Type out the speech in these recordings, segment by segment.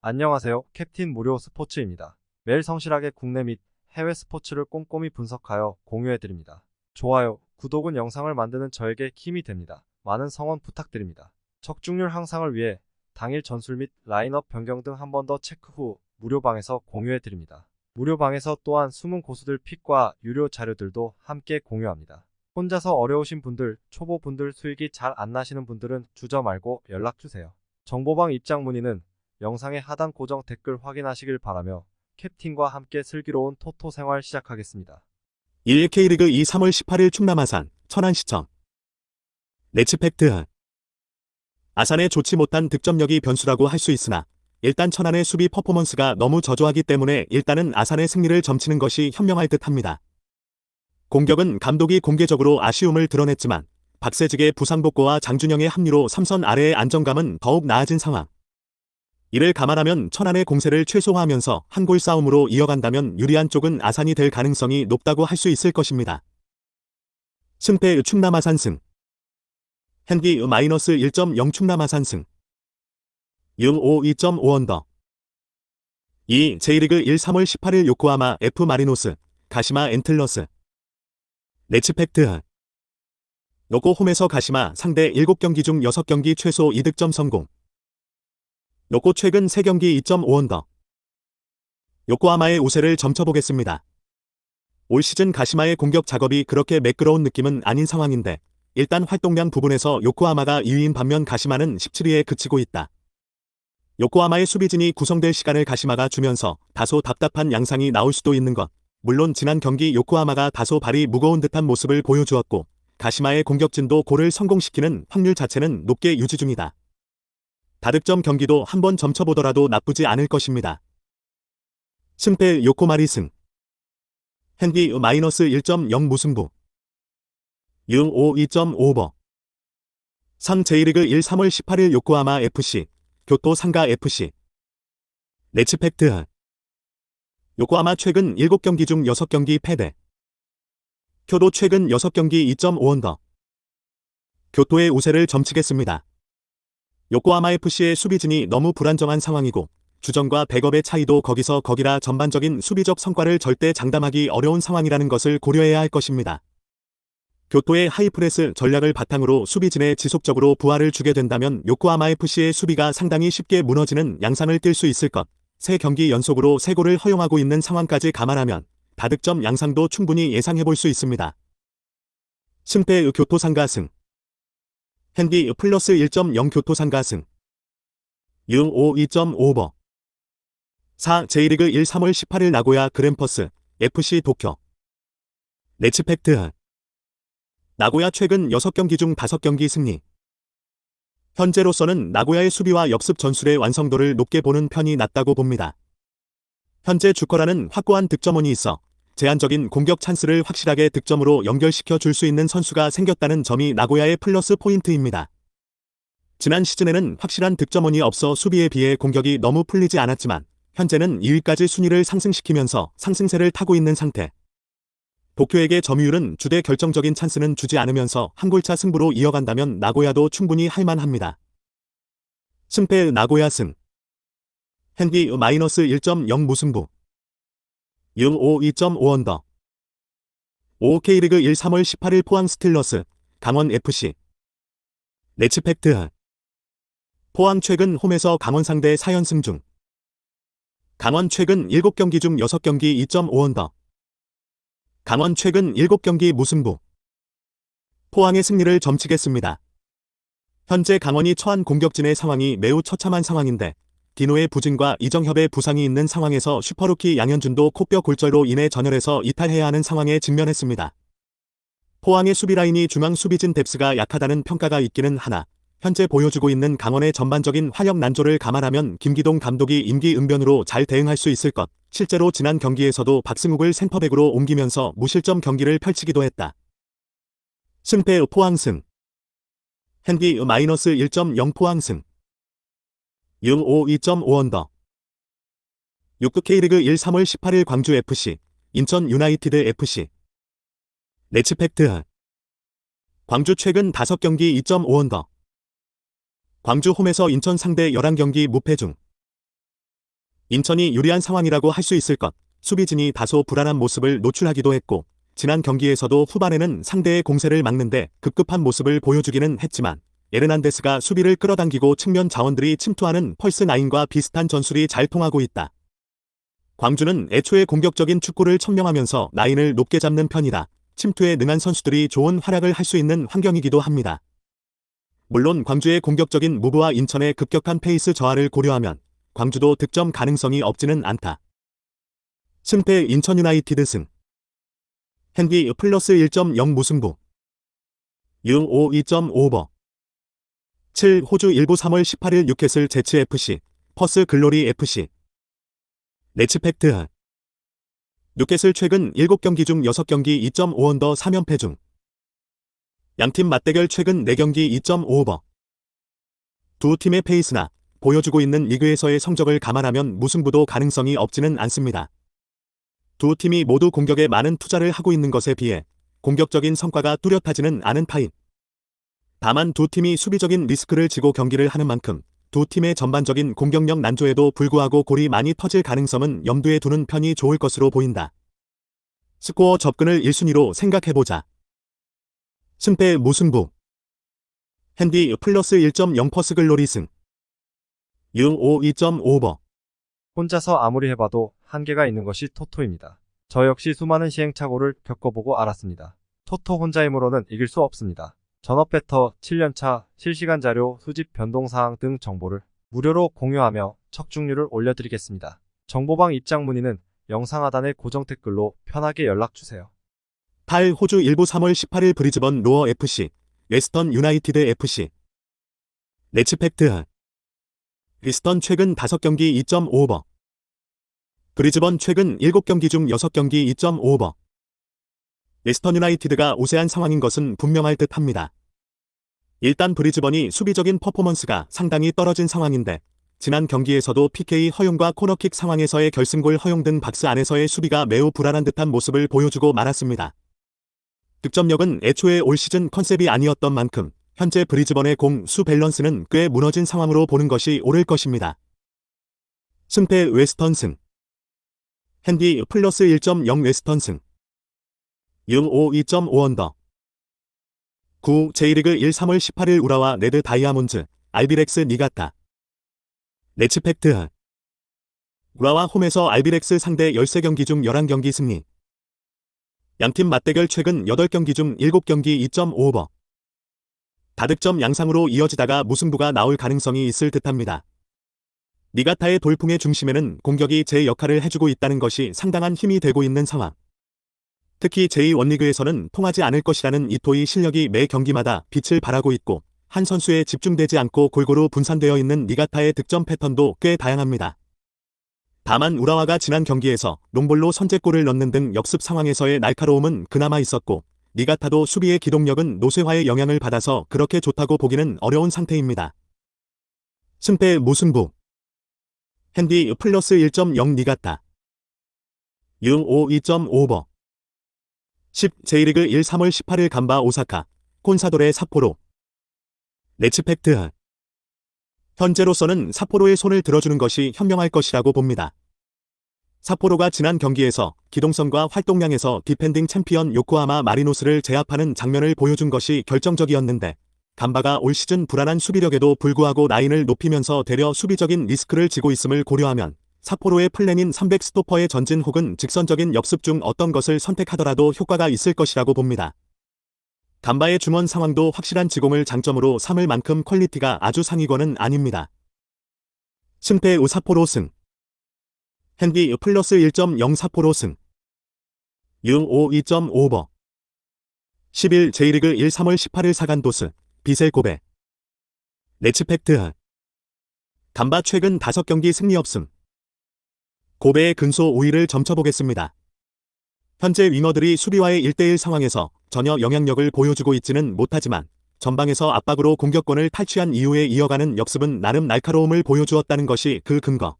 안녕하세요. 캡틴 무료 스포츠입니다. 매일 성실하게 국내 및 해외 스포츠를 꼼꼼히 분석하여 공유해드립니다. 좋아요, 구독은 영상을 만드는 저에게 힘이 됩니다. 많은 성원 부탁드립니다. 적중률 향상을 위해 당일 전술 및 라인업 변경 등 한 번 더 체크 후 무료방에서 공유해드립니다. 무료방에서 또한 숨은 고수들 픽과 유료 자료들도 함께 공유합니다. 혼자서 어려우신 분들, 초보분들 수익이 잘 안 나시는 분들은 주저 말고 연락주세요. 정보방 입장 문의는 영상의 하단 고정 댓글 확인하시길 바라며 캡틴과 함께 슬기로운 토토 생활 시작하겠습니다. 1K리그 2 3월 18일 충남 아산, 천안시청. 매치팩트. 아산의 좋지 못한 득점력이 변수라고 할 수 있으나 일단 천안의 수비 퍼포먼스가 너무 저조하기 때문에 일단은 아산의 승리를 점치는 것이 현명할 듯합니다. 공격은 감독이 공개적으로 아쉬움을 드러냈지만 박세직의 부상 복구와 장준영의 합류로 3선 아래의 안정감은 더욱 나아진 상황. 이를 감안하면 천안의 공세를 최소화하면서 한 골 싸움으로 이어간다면 유리한 쪽은 아산이 될 가능성이 높다고 할 수 있을 것입니다. 승패 충남 아산 승. 현기 -1.0 충남 아산 승. 6-5 2.5 언더. 2. J리그 1 3월 18일 요코하마 F 마리노스, 가시마 엔틀러스. 매치팩트. 요코 홈에서 가시마 상대 7경기 중 6경기 최소 2득점 성공. 요코 최근 3경기 2.5 언더. 요코하마의 우세를 점쳐보겠습니다. 올 시즌 가시마의 공격 작업이 그렇게 매끄러운 느낌은 아닌 상황인데 일단 활동량 부분에서 요코하마가 2위인 반면 가시마는 17위에 그치고 있다. 요코하마의 수비진이 구성될 시간을 가시마가 주면서 다소 답답한 양상이 나올 수도 있는 것. 물론 지난 경기 요코하마가 다소 발이 무거운 듯한 모습을 보여주었고 가시마의 공격진도 골을 성공시키는 확률 자체는 높게 유지 중이다. 다득점 경기도 한번 점쳐보더라도 나쁘지 않을 것입니다. 승패 요코마리 승. 현기 -1.0 무승부. 6-5 2.5 오버. 3. J리그 1 3월 18일 요코하마 FC, 교토 상가 FC. 매치팩트. 요코하마 최근 7경기 중 6경기 패배. 교도 최근 6경기 2.5 언더. 교토의 우세를 점치겠습니다. 요코하마 FC의 수비진이 너무 불안정한 상황이고 주전과 백업의 차이도 거기서 거기라 전반적인 수비적 성과를 절대 장담하기 어려운 상황이라는 것을 고려해야 할 것입니다. 교토의 하이프레스 전략을 바탕으로 수비진에 지속적으로 부하를 주게 된다면 요코하마 FC의 수비가 상당히 쉽게 무너지는 양상을 띌 수 있을 것. 3경기 연속으로 3골을 허용하고 있는 상황까지 감안하면 다득점 양상도 충분히 예상해볼 수 있습니다. 승패 교토 상가 승. 현기 +1.0 교토 상가 승. 6-5 2.5 오버. 4. J리그 1 3월 18일 나고야 그랜퍼스 FC 도쿄. 매치팩트. 나고야 최근 6경기 중 5경기 승리. 현재로서는 나고야의 수비와 역습 전술의 완성도를 높게 보는 편이 낫다고 봅니다. 현재 주커라는 확고한 득점원이 있어 제한적인 공격 찬스를 확실하게 득점으로 연결시켜 줄 수 있는 선수가 생겼다는 점이 나고야의 플러스 포인트입니다. 지난 시즌에는 확실한 득점원이 없어 수비에 비해 공격이 너무 풀리지 않았지만 현재는 2위까지 순위를 상승시키면서 상승세를 타고 있는 상태. 도쿄에게 점유율은 주되 결정적인 찬스는 주지 않으면서 한 골차 승부로 이어간다면 나고야도 충분히 할만합니다. 승패 나고야 승. 현기 -1.0 무승부. 6-5 2.5 언더. 5. K리그 1 3월 18일 포항 스틸러스, 강원 FC. 매치팩트. 포항 최근 홈에서 강원 상대 4연승 중. 강원 최근 7경기 중 6경기 2.5 언더. 강원 최근 7경기 무승부. 포항의 승리를 점치겠습니다. 현재 강원이 처한 공격진의 상황이 매우 처참한 상황인데 디노의 부진과 이정협의 부상이 있는 상황에서 슈퍼루키 양현준도 코뼈 골절로 인해 전열에서 이탈해야 하는 상황에 직면했습니다. 포항의 수비라인이 중앙 수비진 뎁스가 약하다는 평가가 있기는 하나 현재 보여주고 있는 강원의 전반적인 화력 난조를 감안하면 김기동 감독이 임기응변으로 잘 대응할 수 있을 것. 실제로 지난 경기에서도 박승욱을 센터백으로 옮기면서 무실점 경기를 펼치기도 했다. 승패 포항 승. 현기 -1.0 포항 승. 6-5 2.5 언더. 6급 K리그 1 3월 18일 광주 FC, 인천 유나이티드 FC. 매치팩트. 광주 최근 5경기 2.5 언더. 광주 홈에서 인천 상대 11경기 무패 중. 인천이 유리한 상황이라고 할 수 있을 것. 수비진이 다소 불안한 모습을 노출하기도 했고 지난 경기에서도 후반에는 상대의 공세를 막는데 급급한 모습을 보여주기는 했지만 에르난데스가 수비를 끌어당기고 측면 자원들이 침투하는 펄스9과 비슷한 전술이 잘 통하고 있다. 광주는 애초에 공격적인 축구를 청명하면서 라인을 높게 잡는 편이다. 침투에 능한 선수들이 좋은 활약을 할 수 있는 환경이기도 합니다. 물론 광주의 공격적인 무브와 인천의 급격한 페이스 저하를 고려하면 광주도 득점 가능성이 없지는 않다. 승패 인천 유나이티드 승. 핸디 플러스 1.0 무승부. 유5 2.5오버. 7 호주 일부 3월 18일 뉴캐슬 제츠FC, 퍼스 글로리 FC. 레츠팩트. 뉴캐슬 최근 7경기 중 6경기 2.5언더 3연패 중. 양팀 맞대결 최근 4경기 2.5오버. 두 팀의 페이스나 보여주고 있는 리그에서의 성적을 감안하면 무승부도 가능성이 없지는 않습니다. 두 팀이 모두 공격에 많은 투자를 하고 있는 것에 비해 공격적인 성과가 뚜렷하지는 않은 타입. 다만 두 팀이 수비적인 리스크를 지고 경기를 하는 만큼 두 팀의 전반적인 공격력 난조에도 불구하고 골이 많이 터질 가능성은 염두에 두는 편이 좋을 것으로 보인다. 스코어 접근을 1순위로 생각해보자. 승패 무승부. 핸디 플러스 1.0 퍼스 글로리 승. 유5 2.5오버. 혼자서 아무리 해봐도 한계가 있는 것이 토토입니다. 저 역시 수많은 시행착오를 겪어보고 알았습니다. 토토 혼자 힘으로는 이길 수 없습니다. 전업배터 7년차 실시간 자료 수집 변동사항 등 정보를 무료로 공유하며 척중률을 올려드리겠습니다. 정보방 입장 문의는 영상 하단의 고정 댓글로 편하게 연락주세요. 8 호주 일부 3월 18일 브리즈번 로어 FC, 웨스턴 유나이티드 FC. 레츠팩트. 리스턴 최근 5경기 2.5오버. 브리즈번 최근 7경기 중 6경기 2.5오버. 웨스턴 유나이티드가 우세한 상황인 것은 분명할 듯 합니다. 일단 브리즈번이 수비적인 퍼포먼스가 상당히 떨어진 상황인데 지난 경기에서도 PK 허용과 코너킥 상황에서의 결승골 허용 등 박스 안에서의 수비가 매우 불안한 듯한 모습을 보여주고 말았습니다. 득점력은 애초에 올 시즌 컨셉이 아니었던 만큼 현재 브리즈번의 공수 밸런스는 꽤 무너진 상황으로 보는 것이 옳을 것입니다. 승패 웨스턴 승. 핸디 플러스 1.0 웨스턴 승. 유5 2.5언더. 9 J리그 1 3월 18일 우라와 레드 다이아몬즈, 알비렉스 니가타. 레츠팩트. 우라와 홈에서 알비렉스 상대 13경기 중 11경기 승리. 양팀 맞대결 최근 8경기 중 7경기 2.5오버. 다득점 양상으로 이어지다가 무승부가 나올 가능성이 있을 듯합니다. 니가타의 돌풍의 중심에는 공격이 제 역할을 해주고 있다는 것이 상당한 힘이 되고 있는 상황. 특히 제2원리그에서는 통하지 않을 것이라는 이토의 실력이 매 경기마다 빛을 발하고 있고 한 선수에 집중되지 않고 골고루 분산되어 있는 니가타의 득점 패턴도 꽤 다양합니다. 다만 우라와가 지난 경기에서 롱볼로 선제골을 넣는 등 역습 상황에서의 날카로움은 그나마 있었고 니가타도 수비의 기동력은 노쇠화의 영향을 받아서 그렇게 좋다고 보기는 어려운 상태입니다. 승패 무승부. 핸디 플러스 1.0 니가타. 유5 2.5오버. 10 J리그 1 3월 18일 간바 오사카, 콘사도레 삿포로. 레츠팩트. 현재로서는 삿포로의 손을 들어주는 것이 현명할 것이라고 봅니다. 삿포로가 지난 경기에서 기동성과 활동량에서 디펜딩 챔피언 요코하마 마리노스를 제압하는 장면을 보여준 것이 결정적이었는데 간바가 올 시즌 불안한 수비력에도 불구하고 라인을 높이면서 대려 수비적인 리스크를 지고 있음을 고려하면 삿포로의 플랜인 300 스토퍼의 전진 혹은 직선적인 역습 중 어떤 것을 선택하더라도 효과가 있을 것이라고 봅니다. 간바의 중원 상황도 확실한 지공을 장점으로 삼을 만큼 퀄리티가 아주 상위권은 아닙니다. 승패 우 삿포로 승. 핸디 플러스 1.0 삿포로 승. 유5 2.5오버. 11 J리그 1 3월 18일 사간도스, 비셀 고베. 레츠팩트. 간바 최근 5경기 승리 없음. 고베의 근소 5위를 점쳐보겠습니다. 현재 윙어들이 수비와의 1대1 상황에서 전혀 영향력을 보여주고 있지는 못하지만 전방에서 압박으로 공격권을 탈취한 이후에 이어가는 역습은 나름 날카로움을 보여주었다는 것이 그 근거.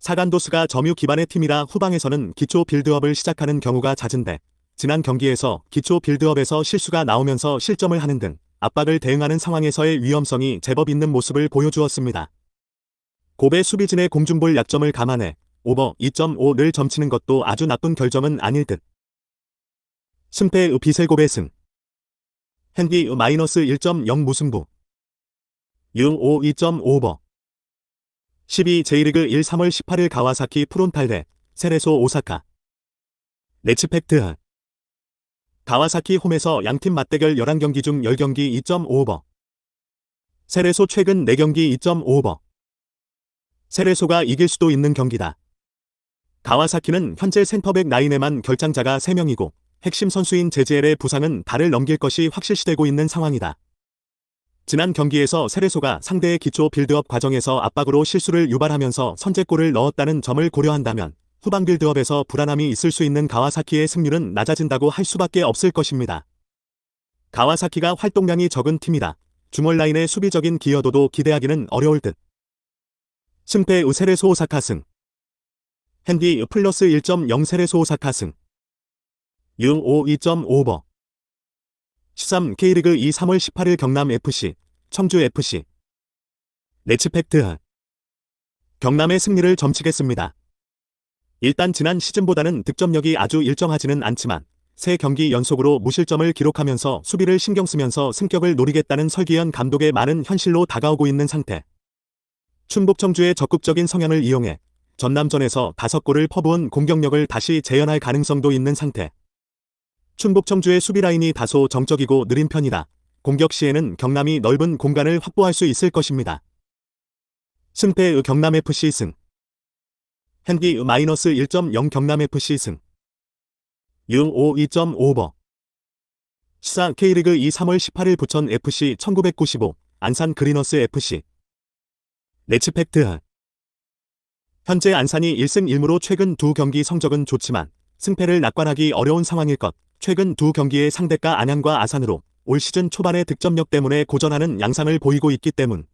사간도스가 점유 기반의 팀이라 후방에서는 기초 빌드업을 시작하는 경우가 잦은데 지난 경기에서 기초 빌드업에서 실수가 나오면서 실점을 하는 등 압박을 대응하는 상황에서의 위험성이 제법 있는 모습을 보여주었습니다. 고베 수비진의 공중볼 약점을 감안해 오버 2.5를 점치는 것도 아주 나쁜 결정은 아닐 듯. 승패의 비셀고베 승. 핸디 마이너스 1.0 무승부. 유5 2.5오버. 12 J리그 1 3월 18일 가와사키 프론탈 대 세레소 오사카. 레츠팩트. 가와사키 홈에서 양팀 맞대결 11경기 중 10경기 2.5오버. 세레소 최근 4경기 2.5오버. 세레소가 이길 수도 있는 경기다. 가와사키는 현재 센터백 라인에만 결장자가 3명이고 핵심 선수인 제지엘의 부상은 발을 넘길 것이 확실시되고 있는 상황이다. 지난 경기에서 세레소가 상대의 기초 빌드업 과정에서 압박으로 실수를 유발하면서 선제골을 넣었다는 점을 고려한다면 후방 빌드업에서 불안함이 있을 수 있는 가와사키의 승률은 낮아진다고 할 수밖에 없을 것입니다. 가와사키가 활동량이 적은 팀이다. 중월 라인의 수비적인 기여도도 기대하기는 어려울 듯. 승패 세레소 오사카 승. 핸디 플러스 1.0 세레소 오사카 승. 유5 2.5오버. 13 K리그 2 3월 18일 경남FC, 청주FC. 레츠팩트. 경남의 승리를 점치겠습니다. 일단 지난 시즌보다는 득점력이 아주 일정하지는 않지만 3경기 연속으로 무실점을 기록하면서 수비를 신경 쓰면서 승격을 노리겠다는 설기현 감독의 말은 현실로 다가오고 있는 상태. 충북 청주의 적극적인 성향을 이용해 전남전에서 5골을 퍼부은 공격력을 다시 재현할 가능성도 있는 상태. 충북 청주의 수비 라인이 다소 정적이고 느린 편이다. 공격 시에는 경남이 넓은 공간을 확보할 수 있을 것입니다. 승패 경남FC 승. 핸디 마이너스 1.0 경남FC 승. 유5 2.5오버. 14 K리그 2 3월 18일 부천FC 1995, 안산 그리너스FC. 레츠팩트. 현재 안산이 1승 1무로 최근 2경기 성적은 좋지만 승패를 낙관하기 어려운 상황일 것. 최근 2경기의 상대가 안양과 아산으로 올 시즌 초반의 득점력 때문에 고전하는 양상을 보이고 있기 때문.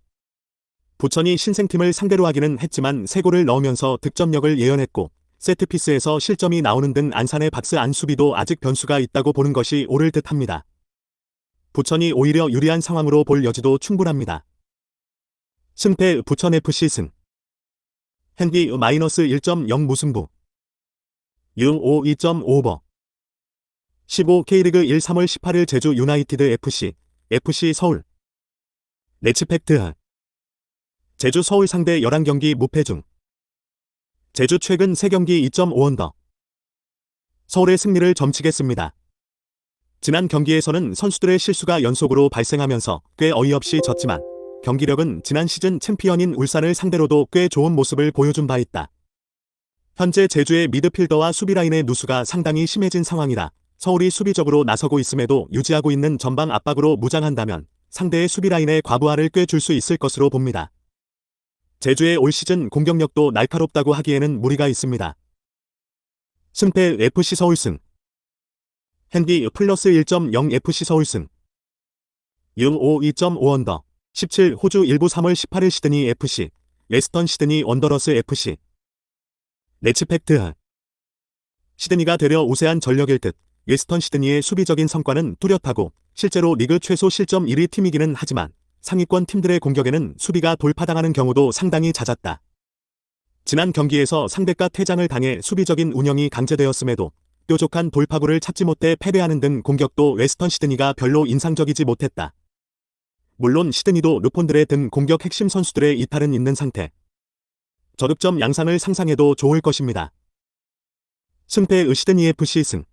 부천이 신생팀을 상대로 하기는 했지만 3골을 넣으면서 득점력을 예언했고 세트피스에서 실점이 나오는 등 안산의 박스 안 수비도 아직 변수가 있다고 보는 것이 옳을 듯합니다. 부천이 오히려 유리한 상황으로 볼 여지도 충분합니다. 승패 부천FC 승. 핸디 마이너스 1.0 무승부. 유5 2.5오버. 15 K리그 1 3월 18일 제주 유나이티드 FC, FC 서울. 레츠팩트. 제주 서울 상대 11경기 무패 중. 제주 최근 3경기 2.5언더. 서울의 승리를 점치겠습니다. 지난 경기에서는 선수들의 실수가 연속으로 발생하면서 꽤 어이없이 졌지만 경기력은 지난 시즌 챔피언인 울산을 상대로도 꽤 좋은 모습을 보여준 바 있다. 현재 제주의 미드필더와 수비라인의 누수가 상당히 심해진 상황이라 서울이 수비적으로 나서고 있음에도 유지하고 있는 전방 압박으로 무장한다면 상대의 수비라인의 과부하를 꽤 줄 수 있을 것으로 봅니다. 제주의 올 시즌 공격력도 날카롭다고 하기에는 무리가 있습니다. 승패 FC 서울 승. 핸디 플러스 1.0 FC 서울 승. 유5 2.5언더. 17 호주 일부 3월 18일 시드니 FC, 웨스턴 시드니 원더러스 FC. 레츠팩트. 시드니가 되려 우세한 전력일 듯 웨스턴 시드니의 수비적인 성과는 뚜렷하고 실제로 리그 최소 실점 1위 팀이기는 하지만 상위권 팀들의 공격에는 수비가 돌파당하는 경우도 상당히 잦았다. 지난 경기에서 상대가 퇴장을 당해 수비적인 운영이 강제되었음에도 뾰족한 돌파구를 찾지 못해 패배하는 등 공격도 웨스턴 시드니가 별로 인상적이지 못했다. 물론 시드니도 루폰드레 등 공격 핵심 선수들의 이탈은 있는 상태. 저득점 양상을 상상해도 좋을 것입니다. 승패 시드니 FC 승.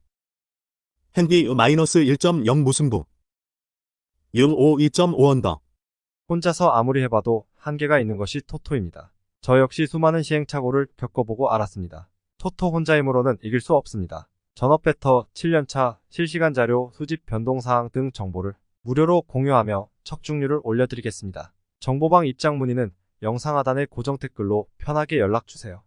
핸디 마이너스 1.0 무승부. 유5 2.5언더. 혼자서 아무리 해봐도 한계가 있는 것이 토토입니다. 저 역시 수많은 시행착오를 겪어보고 알았습니다. 토토 혼자 힘으로는 이길 수 없습니다. 전업배터 7년차 실시간 자료 수집 변동사항 등 정보를 무료로 공유하며 척중률을 올려드리겠습니다. 정보방 입장 문의는 영상 하단의 고정 댓글로 편하게 연락주세요.